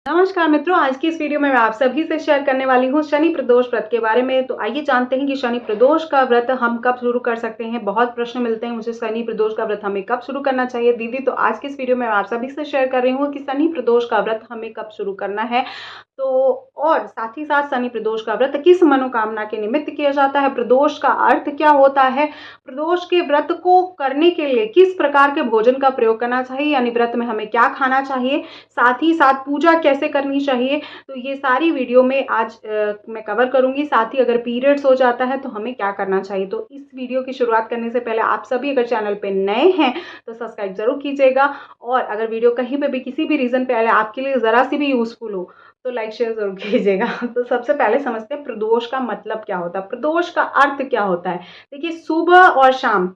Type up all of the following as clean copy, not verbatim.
नमस्कार मित्रों, आज की इस वीडियो में मैं आप सभी से शेयर करने वाली हूँ शनि प्रदोष व्रत के बारे में। तो आइए जानते हैं कि शनि प्रदोष का व्रत हम कब शुरू कर सकते हैं। बहुत प्रश्न मिलते हैं मुझे, शनि प्रदोष का व्रत हमें कब शुरू करना चाहिए दीदी। तो आज की इस वीडियो में मैं आप सभी से शेयर कर रही हूँ कि शनि प्रदोष का व्रत हमें कब शुरू करना है। तो और साथ ही साथ शनि प्रदोष का व्रत किस मनोकामना के निमित्त किया जाता है, प्रदोष का अर्थ क्या होता है, प्रदोष के व्रत को करने के लिए किस प्रकार के भोजन का प्रयोग करना चाहिए, यानी व्रत में हमें क्या खाना चाहिए, साथ ही साथ पूजा कैसे करनी चाहिए। तो ये सारी वीडियो में आज मैं कवर करूंगी। साथ ही अगर पीरियड्स हो जाता है तो हमें क्या करना चाहिए। तो इस वीडियो की शुरुआत करने से पहले आप सभी अगर चैनल पे नए हैं तो सब्सक्राइब जरूर कीजिएगा, और अगर वीडियो कहीं पे भी किसी भी रीजन पे आपके लिए ज़रा सी भी यूजफुल हो तो लाइक शेयर जरूर कीजिएगा। तो सबसे पहले समझते हैं प्रदोष का मतलब क्या होता है, प्रदोष का अर्थ क्या होता है। देखिए, सुबह और शाम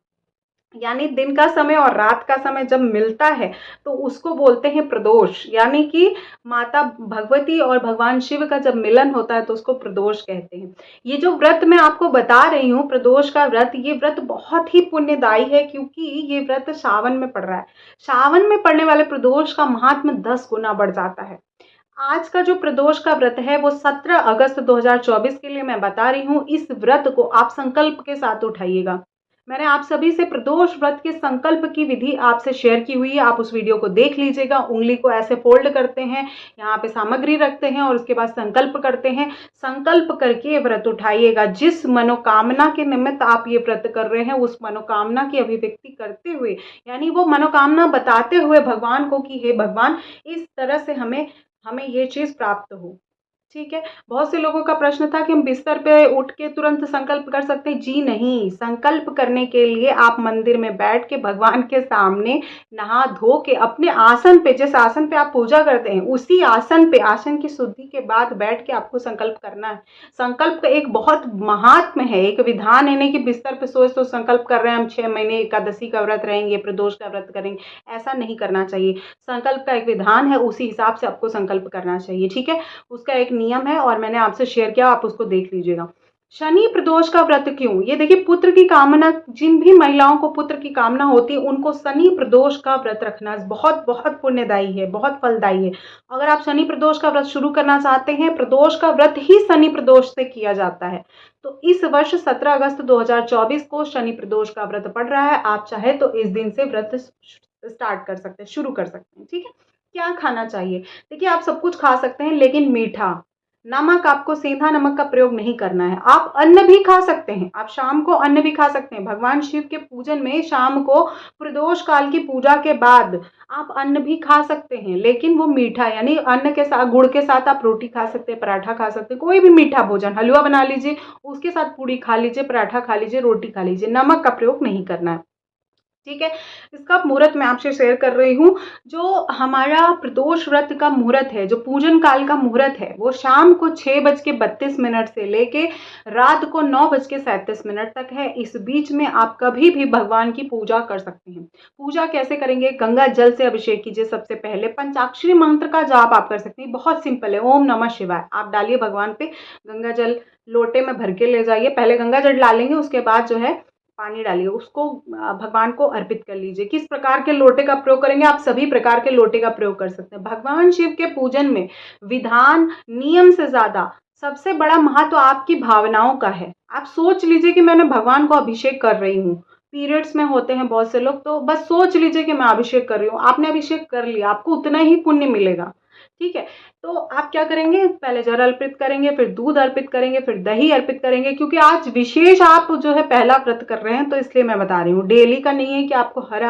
यानी दिन का समय और रात का समय जब मिलता है तो उसको बोलते हैं प्रदोष, यानी कि माता भगवती और भगवान शिव का जब मिलन होता है तो उसको प्रदोष कहते हैं। ये जो व्रत मैं आपको बता रही हूँ, प्रदोष का व्रत, ये व्रत बहुत ही पुण्यदायी है क्योंकि ये व्रत सावन में पड़ रहा है। सावन में पड़ने वाले प्रदोष का महात्म्य 10 गुना बढ़ जाता है। आज का जो प्रदोष का व्रत है वो 17 अगस्त 2024 के लिए मैं बता रही हूँ। इस व्रत को आप संकल्प के साथ उठाइएगा। मैंने आप सभी से प्रदोष व्रत के संकल्प की विधि आपसे शेयर की हुई है, आप उस वीडियो को देख लीजिएगा। उंगली को ऐसे फोल्ड करते हैं, यहाँ पे सामग्री रखते हैं और उसके बाद संकल्प करते हैं। संकल्प करके व्रत उठाइएगा। जिस मनोकामना के निमित्त आप ये व्रत कर रहे हैं उस मनोकामना की अभिव्यक्ति करते हुए, यानी वो मनोकामना बताते हुए भगवान को कि हे भगवान, इस तरह से हमें हमें ये चीज़ प्राप्त हो। ठीक है। बहुत से लोगों का प्रश्न था कि हम बिस्तर पे उठ के तुरंत संकल्प कर सकते हैं। जी नहीं, संकल्प करने के लिए आप मंदिर में बैठ के भगवान के सामने नहा धो के अपने आसन पे, जिस आसन पे आप पूजा करते हैं उसी आसन पे, आसन की शुद्धि के बाद बैठ के आपको संकल्प करना है। संकल्प का एक बहुत महात्म है, एक विधान है। नहीं कि बिस्तर पे सोच तो संकल्प कर रहे हैं हम 6 महीने एकादशी का व्रत रहेंगे, प्रदोष का व्रत करेंगे, ऐसा नहीं करना चाहिए। संकल्प का एक विधान है, उसी हिसाब से आपको संकल्प करना चाहिए। ठीक है, उसका एक नियम है और मैंने आपसे शेयर किया, आप उसको देख लीजिएगा। शनि प्रदोष का व्रत क्यों, ये देखिए, पुत्र की कामना, जिन भी महिलाओं को पुत्र की कामना होती है उनको शनि प्रदोष का व्रत रखना बहुत बहुत पुण्यदायी है, बहुत फलदायी है। अगर आप शनि प्रदोष का व्रत शुरू करना चाहते हैं, प्रदोष का व्रत ही शनि प्रदोष से किया जाता है। तो इस वर्ष 17 अगस्त 2024 को शनि प्रदोष का व्रत पड़ रहा है। आप चाहे तो इस दिन से व्रत स्टार्ट कर सकते हैं, शुरू कर सकते हैं। ठीक है। क्या खाना चाहिए, देखिए, आप सब कुछ खा सकते हैं लेकिन मीठा, नमक, आपको सेंधा नमक का प्रयोग नहीं करना है। आप अन्न भी खा सकते हैं, आप शाम को अन्न भी खा सकते हैं। भगवान शिव के पूजन में शाम को प्रदोष काल की पूजा के बाद आप अन्न भी खा सकते हैं, लेकिन वो मीठा, यानी अन्न के साथ, गुड़ के साथ आप रोटी खा सकते हैं, पराठा खा सकते हैं, कोई भी मीठा भोजन, हलवा बना लीजिए, उसके साथ पूड़ी खा लीजिए, पराठा खा लीजिए, रोटी खा लीजिए, नमक का प्रयोग नहीं करना है। ठीक है। इसका मुहूर्त मैं आपसे शेयर कर रही हूँ। जो हमारा प्रदोष व्रत का मुहूर्त है, जो पूजन काल का मुहूर्त है, वो शाम को 6:32 से लेके रात को 9:37 तक है। इस बीच में आप कभी भी भगवान की पूजा कर सकते हैं। पूजा कैसे करेंगे, गंगा जल से अभिषेक कीजिए। सबसे पहले पंचाक्षरी मंत्र का जाप आप कर सकते हैं, बहुत सिंपल है, ओम नमः शिवाय आप डालिए भगवान पे। गंगा जल लोटे में भर के ले जाइए, पहले गंगा जल डालेंगे, उसके बाद जो है पानी डालिए, उसको भगवान को अर्पित कर लीजिए। किस प्रकार के लोटे का प्रयोग करेंगे, आप सभी प्रकार के लोटे का प्रयोग कर सकते हैं। भगवान शिव के पूजन में विधान नियम से ज्यादा सबसे बड़ा महत्व आपकी भावनाओं का है। आप सोच लीजिए कि मैंने भगवान को अभिषेक कर रही हूँ। पीरियड्स में होते हैं बहुत से लोग, तो बस सोच लीजिए कि मैं अभिषेक कर रही हूँ, आपने अभिषेक कर लिया, आपको उतना ही पुण्य मिलेगा। ठीक है। तो आप क्या करेंगे, पहले जल अर्पित करेंगे, फिर दूध अर्पित करेंगे, फिर दही अर्पित करेंगे। क्योंकि आज विशेष आप जो है पहला व्रत कर रहे हैं तो इसलिए मैं बता रही हूँ। डेली का नहीं है कि आपको हर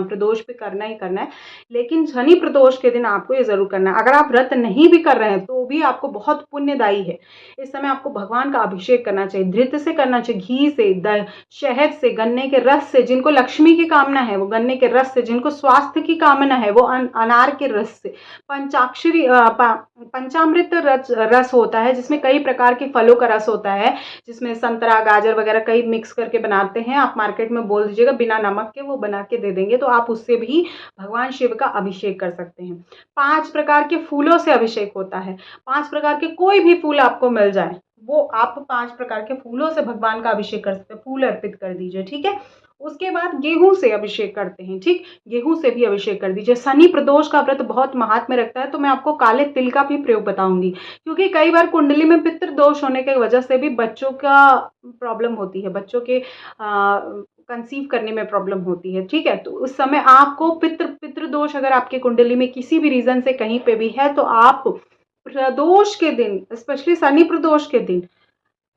प्रदोष पे करना ही करना है, लेकिन शनि प्रदोष के दिन आपको ये जरूर करना है। अगर आप व्रत नहीं भी कर रहे हैं तो भी आपको बहुत पुण्यदायी है। इस समय आपको भगवान का अभिषेक करना चाहिए, धृत से करना चाहिए, घी से, शहद से, गन्ने के रस से, जिनको लक्ष्मी की कामना है वो गन्ने के रस से, जिनको स्वास्थ्य की कामना है वो अनार के रस से। पंचाक्षरी पंचामृत रस होता है जिसमें कई प्रकार के फलों का रस होता है, जिसमें संतरा, गाजर वगैरह कई मिक्स करके बनाते हैं। आप मार्केट में बोल दीजिएगा बिना नमक के, वो बना के दे देंगे, तो आप उससे भी भगवान शिव का अभिषेक कर सकते हैं। 5 प्रकार के फूलों से अभिषेक होता है। 5 प्रकार के कोई भी फूल आपको मिल जाए, वो आप 5 प्रकार के फूलों से भगवान का अभिषेक कर सकते हैं, फूल अर्पित कर दीजिए। ठीक है। उसके बाद गेहूँ से अभिषेक करते हैं, ठीक? गेहूँ से भी अभिषेक कर दीजिए। शनि प्रदोष का व्रत बहुत महात्म्य रखता है, तो मैं आपको काले तिल का भी प्रयोग बताऊँगी, क्योंकि कई बार कुंडली में पितृ दोष होने की वजह से भी बच्चों का प्रॉब्लम होती है, बच्चों के कंसीव करने में प्रॉब्लम होती है, ठीक है? तो उस समय आपको पितृ दोष अगर आपकी कुंडली में किसी भी रीज़न से कहीं पे भी है, तो आप प्रदोष के दिन, स्पेशली शनि प्रदोष के दिन,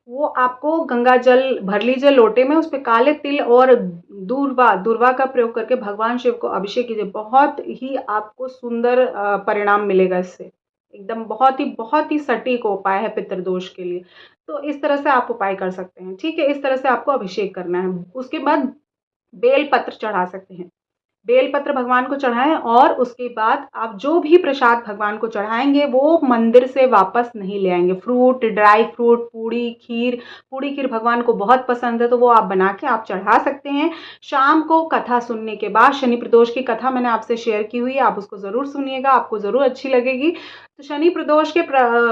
वो आपको गंगा जल भर लीजिए लोटे में, उसपे काले तिल और दूर्वा दूर्वा का प्रयोग करके भगवान शिव को अभिषेक कीजिए। बहुत ही आपको सुंदर परिणाम मिलेगा इससे। एकदम बहुत ही सटीक उपाय है पितृदोष के लिए। तो इस तरह से आप उपाय कर सकते हैं, ठीक है? इस तरह से आपको अभिषेक करना है। उसके बाद बेल पत्र चढ़ा सकते हैं। बेलपत्र भगवान को चढ़ाएँ और उसके बाद आप जो भी प्रसाद भगवान को चढ़ाएँगे, वो मंदिर से वापस नहीं ले आएँगे। फ्रूट, ड्राई फ्रूट, पूड़ी खीर भगवान को बहुत पसंद है, तो वो आप बना के आप चढ़ा सकते हैं। शाम को कथा सुनने के बाद, शनि प्रदोष की कथा मैंने आपसे शेयर की हुई है, आप उसको ज़रूर सुनिएगा, आपको ज़रूर अच्छी लगेगी। तो शनि प्रदोष के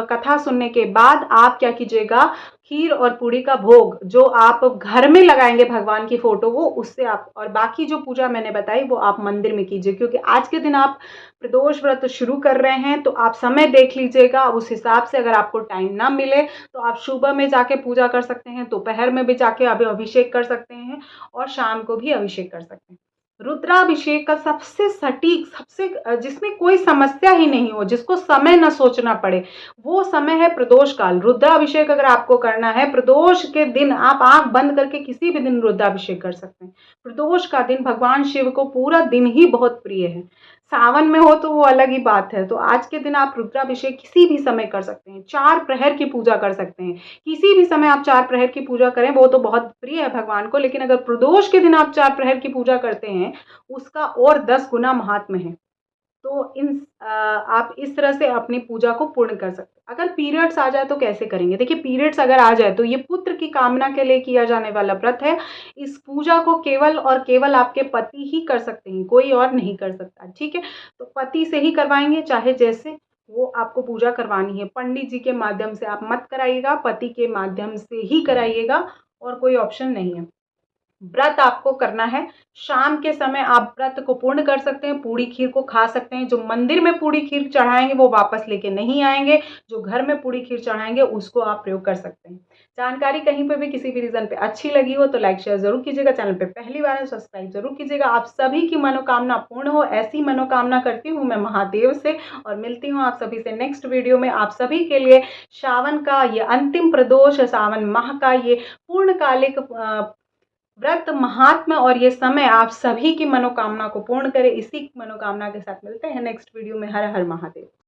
कथा सुनने के बाद आप क्या कीजिएगा, खीर और पूड़ी का भोग जो आप घर में लगाएँगे भगवान की फ़ोटो को, उससे आप, और बाकी जो पूजा मैंने बताई वो आप मंदिर में कीजिए, क्योंकि आज के दिन आप प्रदोष व्रत शुरू कर रहे हैं, तो आप समय देख लीजिएगा। उस हिसाब से अगर आपको टाइम ना मिले, तो आप सुबह में जाके पूजा कर सकते हैं, दोपहर में भी जाके अभिषेक कर सकते हैं और शाम को भी अभिषेक कर सकते हैं। रुद्राभिषेक का सबसे सटीक, जिसमें कोई समस्या ही नहीं हो, जिसको समय ना सोचना पड़े, वो समय है प्रदोष काल। रुद्राभिषेक अगर आपको करना है प्रदोष के दिन, आप आंख बंद करके किसी भी दिन रुद्राभिषेक कर सकते हैं। प्रदोष का दिन भगवान शिव को पूरा दिन ही बहुत प्रिय है। सावन में हो तो वो अलग ही बात है। तो आज के दिन आप रुद्राभिषेक किसी भी समय कर सकते हैं, 4 प्रहर की पूजा कर सकते हैं। किसी भी समय आप 4 प्रहर की पूजा करें, वो तो बहुत प्रिय है भगवान को, लेकिन अगर प्रदोष के दिन आप 4 प्रहर की पूजा करते हैं, उसका और 10 गुना महात्म्य है। तो आप इस तरह से अपनी पूजा को पूर्ण कर सकते हैं। अगर पीरियड्स आ जाए तो कैसे करेंगे? देखिए, पीरियड्स अगर आ जाए तो ये पुत्र की कामना के लिए किया जाने वाला व्रत है। इस पूजा को केवल और केवल आपके पति ही कर सकते हैं, कोई और नहीं कर सकता, ठीक है? तो पति से ही करवाएँगे, चाहे जैसे वो आपको पूजा करवानी है। पंडित जी के माध्यम से आप मत कराइएगा, पति के माध्यम से ही कराइएगा, और कोई ऑप्शन नहीं है। व्रत आपको करना है, शाम के समय आप व्रत को पूर्ण कर सकते हैं, पूड़ी खीर को खा सकते हैं। जो मंदिर में पूड़ी खीर चढ़ाएँगे वो वापस लेके नहीं आएँगे, जो घर में पूड़ी खीर चढ़ाएँगे उसको आप प्रयोग कर सकते हैं। जानकारी कहीं पे भी किसी भी रीज़न पे अच्छी लगी हो तो लाइक शेयर ज़रूर कीजिएगा, चैनल पे पहली बार है सब्सक्राइब ज़रूर कीजिएगा। आप सभी की मनोकामना पूर्ण हो, ऐसी मनोकामना करती हूँ मैं महादेव से, और मिलती हूँ आप सभी से नेक्स्ट वीडियो में। आप सभी के लिए सावन का ये अंतिम प्रदोष, सावन माह का ये पूर्णकालिक व्रत महात्म्य और ये समय आप सभी की मनोकामना को पूर्ण करे, इसी मनोकामना के साथ मिलते हैं नेक्स्ट वीडियो में। हर हर महादेव।